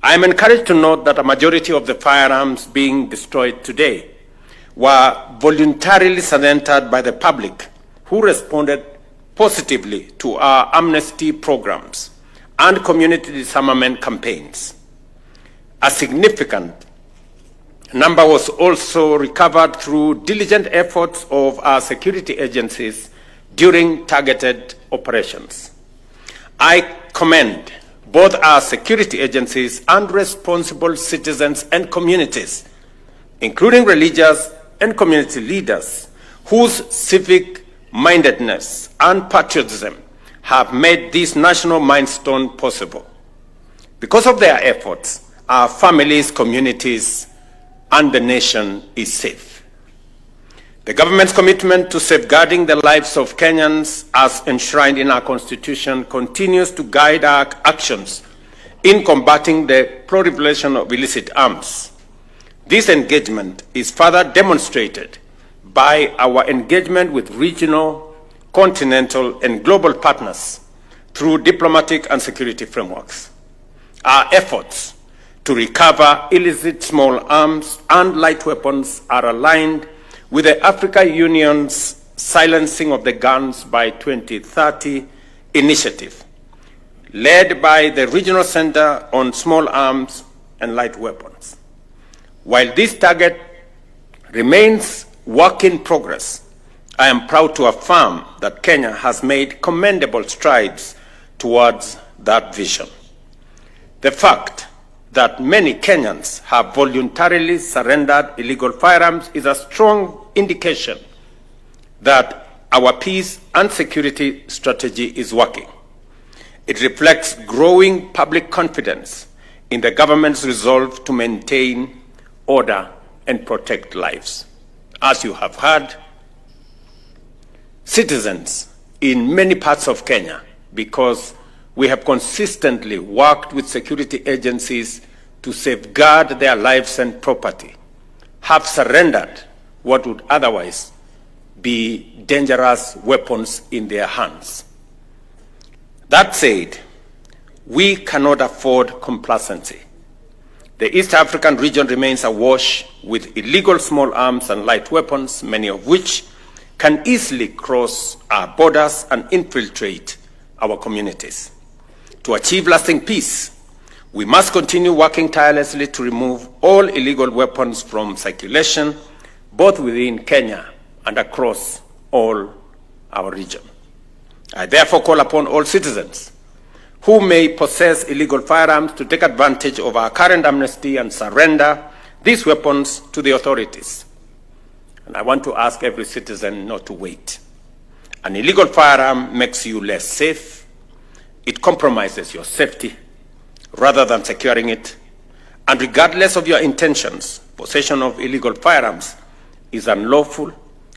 I am encouraged to note that a majority of the firearms being destroyed today were voluntarily surrendered by the public, who responded positively to our amnesty programs and community disarmament campaigns. A significant number was also recovered through diligent efforts of our security agencies during targeted operations. I commend both our security agencies and responsible citizens and communities, including religious and community leaders, whose civic mindedness and patriotism have made this national milestone possible. Because of their efforts, our families, communities, and the nation is safe. The government's commitment to safeguarding the lives of Kenyans, as enshrined in our Constitution, continues to guide our actions in combating the proliferation of illicit arms. This engagement is further demonstrated by our engagement with regional, continental, and global partners through diplomatic and security frameworks. Our efforts to recover illicit small arms and light weapons are aligned with the Africa Union's Silencing of the Guns by 2030 initiative, led by the Regional Center on Small Arms and Light Weapons. While this target remains work in progress, I am proud to affirm that Kenya has made commendable strides towards that vision. The fact that many Kenyans have voluntarily surrendered illegal firearms is a strong indication that our peace and security strategy is working. It reflects growing public confidence in the government's resolve to maintain order and protect lives. As you have heard, citizens in many parts of Kenya, because we have consistently worked with security agencies to safeguard their lives and property, have surrendered what would otherwise be dangerous weapons in their hands. That said, we cannot afford complacency. The East African region remains awash with illegal small arms and light weapons, many of which can easily cross our borders and infiltrate our communities. To achieve lasting peace, we must continue working tirelessly to remove all illegal weapons from circulation, both within Kenya and across all our region. I therefore call upon all citizens who may possess illegal firearms to take advantage of our current amnesty and surrender these weapons to the authorities. And I want to ask every citizen not to wait. An illegal firearm makes you less safe. It compromises your safety rather than securing it. And regardless of your intentions, possession of illegal firearms is unlawful,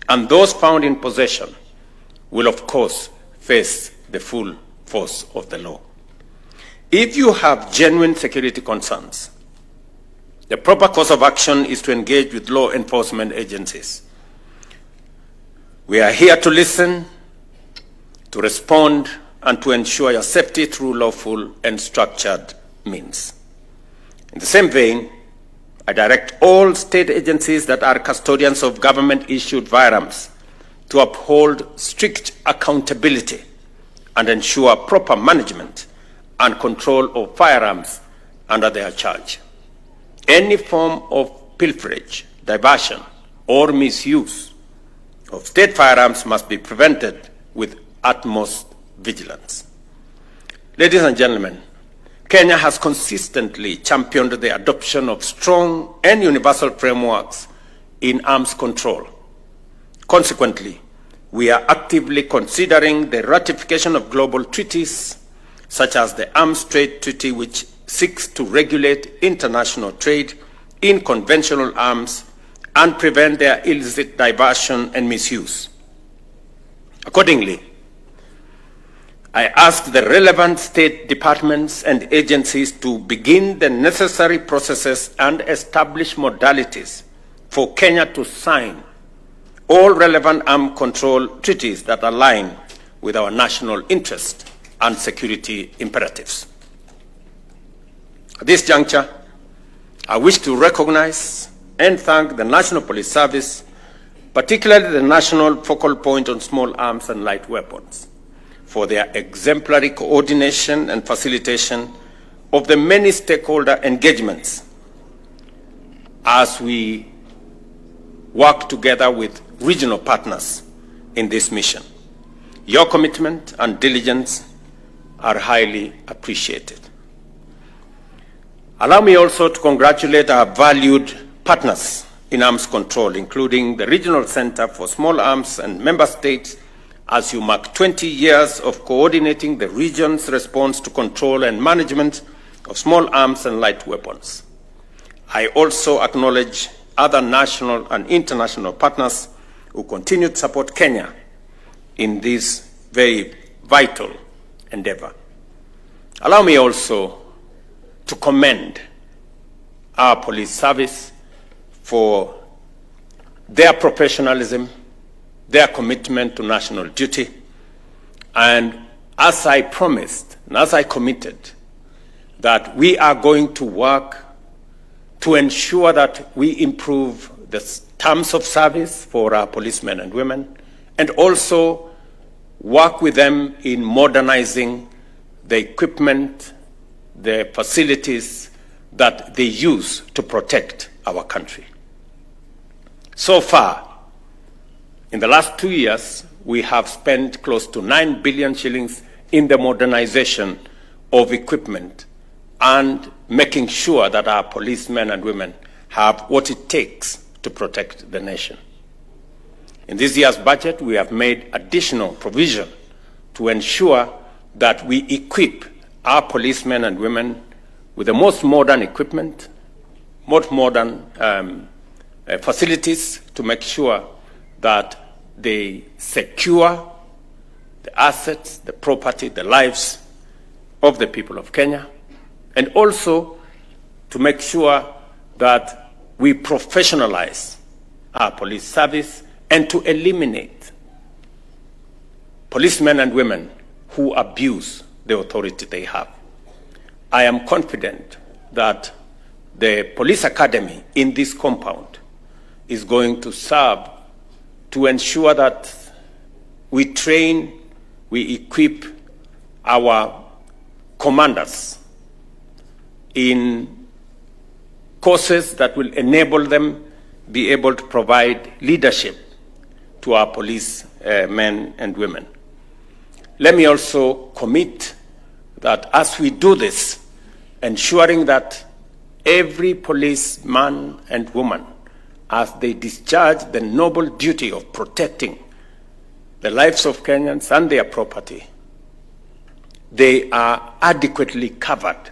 and those found in possession will, of course, face the full force of the law. If you have genuine security concerns, the proper course of action is to engage with law enforcement agencies. We are here to listen, to respond, and to ensure your safety through lawful and structured means. In the same vein, I direct all state agencies that are custodians of government-issued firearms to uphold strict accountability and ensure proper management and control of firearms under their charge. Any form of pilferage, diversion, or misuse of state firearms must be prevented with utmost vigilance. Ladies and gentlemen, Kenya has consistently championed the adoption of strong and universal frameworks in arms control. Consequently, we are actively considering the ratification of global treaties, such as the Arms Trade Treaty, which seeks to regulate international trade in conventional arms and prevent their illicit diversion and misuse. Accordingly, I ask the relevant state departments and agencies to begin the necessary processes and establish modalities for Kenya to sign all relevant arms control treaties that align with our national interest and security imperatives. At this juncture, I wish to recognize and thank the National Police Service, particularly the National Focal Point on Small Arms and Light Weapons, for their exemplary coordination and facilitation of the many stakeholder engagements as we work together with regional partners in this mission. Your commitment and diligence are highly appreciated. Allow me also to congratulate our valued partners in arms control, including the Regional Center for Small Arms and member states, as you mark 20 years of coordinating the region's response to control and management of small arms and light weapons. I also acknowledge other national and international partners who continue to support Kenya in this very vital endeavor. Allow me also to commend our police service for their professionalism, their commitment to national duty, and as I promised and as I committed, that we are going to work to ensure that we improve the terms of service for our policemen and women, and also work with them in modernizing the equipment, the facilities that they use to protect our country. So far, in the last 2 years, we have spent close to 9 billion shillings in the modernization of equipment and making sure that our policemen and women have what it takes to protect the nation. In this year's budget, we have made additional provision to ensure that we equip our policemen and women with the most modern equipment, most modern facilities to make sure that they secure the assets, the property, the lives of the people of Kenya, and also to make sure that we professionalize our police service and to eliminate policemen and women who abuse the authority they have. I am confident that the police academy in this compound is going to serve to ensure that we train, we equip our commanders in courses that will enable them be able to provide leadership to our police men and women. Let me also commit that as we do this, ensuring that every policeman and woman, as they discharge the noble duty of protecting the lives of Kenyans and their property, they are adequately covered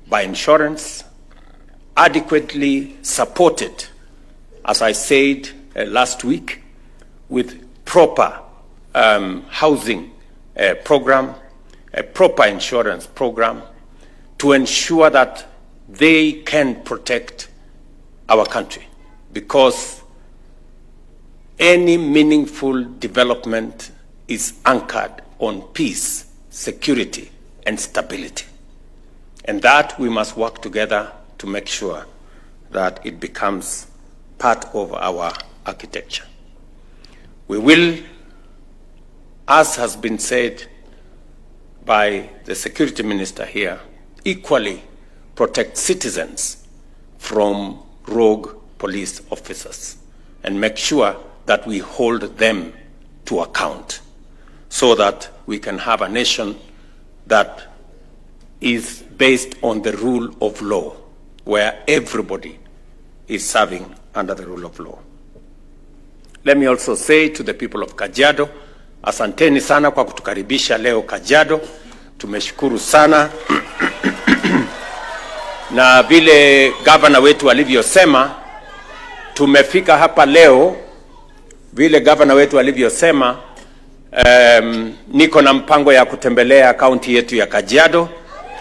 by insurance, adequately supported, as I said last week, with proper housing program, a proper insurance program, to ensure that they can protect our country. Because any meaningful development is anchored on peace, security, and stability. And that we must work together to make sure that it becomes part of our architecture. We will, as has been said by the security minister here, equally protect citizens from rogue police officers and make sure that we hold them to account so that we can have a nation that is based on the rule of law, where everybody is serving under the rule of law. Let me also say to the people of Kajiado, asanteni sana kwa kutukaribisha leo Kajiado. Tumeshukuru sana. Na vile gavana wetu alivyosema, tumefika hapa leo, vile gavana wetu alivyosema, niko na mpango ya kutembelea kaunti yetu ya Kajiado,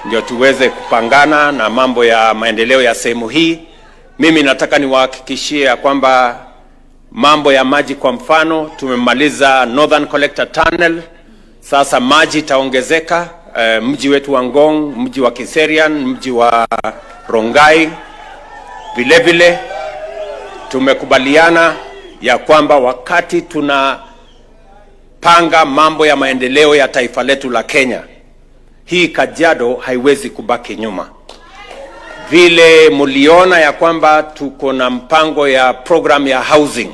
ndio tuweze kupangana na mambo ya maendeleo ya sehemu hii. Mimi nataka niwahakikishie kwamba mambo ya maji, kwa mfano, tumemaliza Northern Collector Tunnel. Sasa maji itaongezeka mji wetu wa Ngong, mji wa Kiserian, mji wa Rongai. Vile vile tumekubaliana ya kwamba wakati tunapanga mambo ya maendeleo ya taifa letu la Kenya, hii Kajiado haiwezi kubaki nyuma. Vile muliona ya kwamba tuko na mpango ya program ya housing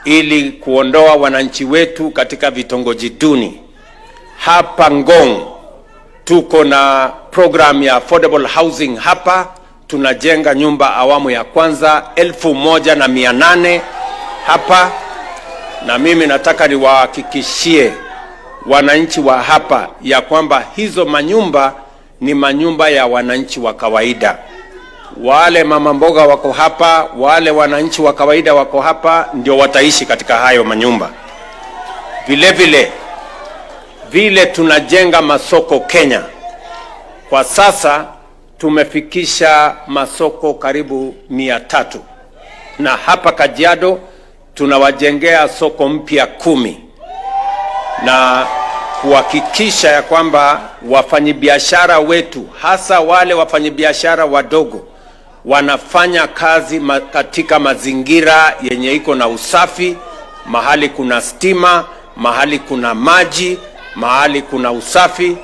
ili kuondoa wananchi wetu katika vitongoji duni. Hapa Ngong tuko na program ya affordable housing. Hapa tunajenga nyumba awamu ya kwanza 1,800 hapa, na mimi nataka niwahakikishie wananchi wa hapa ya kwamba hizo manyumba ni manyumba ya wananchi wa kawaida. Wale mama mboga wako hapa, wale wananchi wa kawaida wako hapa, ndio wataishi katika hayo manyumba. Vile tunajenga masoko Kenya. Kwa sasa tumefikisha masoko karibu 300. Na hapa Kajiado tunawajengea soko mpya 10. Na kuhakikisha ya kwamba wafanyabiashara wetu, hasa wale wafanyabiashara wadogo, wanafanya kazi katika mazingira yenye iko na usafi, mahali kuna stima, mahali kuna maji, mahali kuna usafi,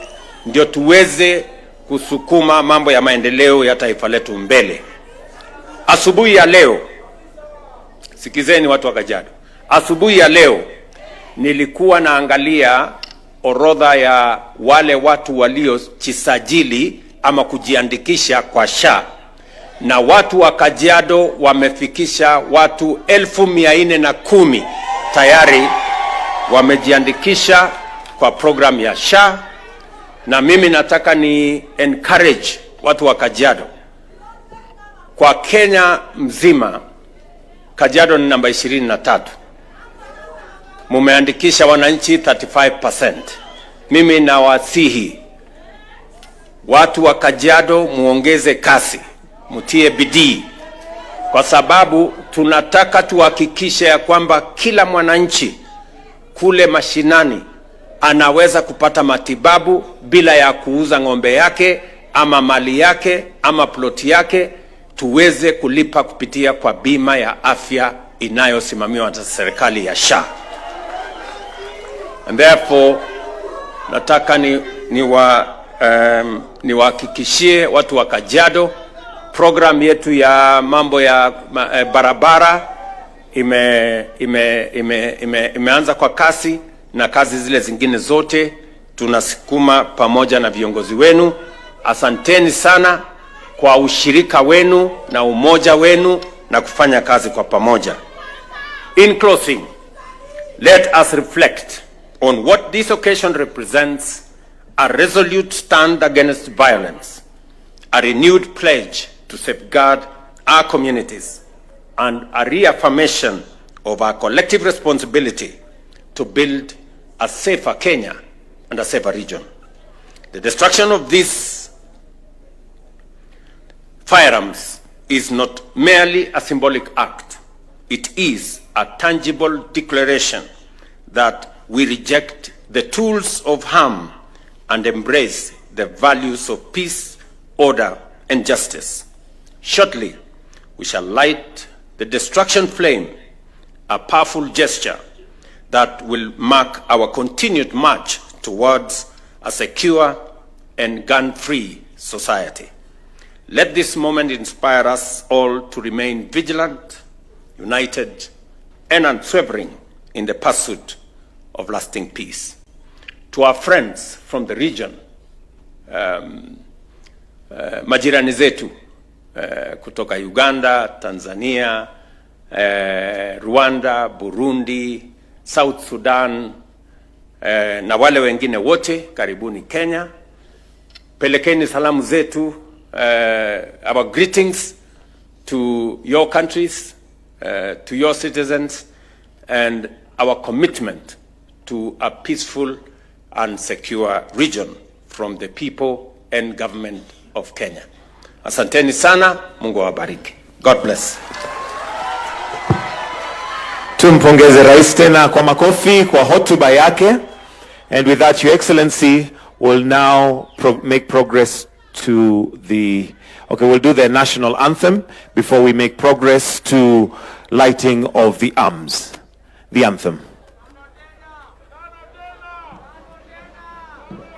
ndio tuweze kusukuma mambo ya maendeleo ya taifa letu mbele. Asubuhi ya leo, sikizeni watu wa Kajiado, asubuhi ya leo nilikuwa naangalia orodha ya wale watu waliojisajili ama kujiandikisha kwa SHA, na watu wa Kajiado wamefikisha watu 410 tayari wamejiandikisha kwa program ya SHA. Na mimi nataka ni encourage watu wa Kajiado. Kwa Kenya mzima, Kajiado ni namba 23. Mumeandikisha wananchi 35%. Mimi nawasihi watu wa Kajiado muongeze kasi, mutie bidii, kwa sababu tunataka tuhakikishe ya kwamba kila mwananchi kule mashinani anaweza kupata matibabu bila ya kuuza ng'ombe yake ama mali yake ama ploti yake. Tuweze kulipa kupitia kwa bima ya afya inayosimamiwa na serikali ya SHA. And therefore nataka niwahakikishie watu wa Kajiado, program yetu ya mambo ya barabara imeanza kwa kasi, na kazi zile zingine zote tunasukuma pamoja na viongozi wenu. Asanteni sana kwa ushirika wenu na umoja wenu na kufanya kazi kwa pamoja. In closing, let us reflect on what this occasion represents: a resolute stand against violence, a renewed pledge to safeguard our communities, and a reaffirmation of our collective responsibility to build a safer Kenya and a safer region. The destruction of these firearms is not merely a symbolic act. It is a tangible declaration that we reject the tools of harm and embrace the values of peace, order, and justice. Shortly, we shall light the destruction flame, a powerful gesture that will mark our continued march towards a secure and gun-free society. Let this moment inspire us all to remain vigilant, united, and unswerving in the pursuit of lasting peace. To our friends from the region, majirani zetu kutoka Uganda, Tanzania, Rwanda, Burundi, South Sudan, na wale wengine wote, karibuni Kenya. Pelekeni salamu zetu, our greetings to your countries, to your citizens, and our commitment to a peaceful and secure region from the people and government of Kenya. Asanteni sana, Mungu awabariki. God bless. Tumpongeze Rais tena kwa makofi kwa hotuba yake. And with that, Your Excellency, We'll now make progress to the... Okay, we'll do the national anthem before we make progress to lighting of the arms. The anthem.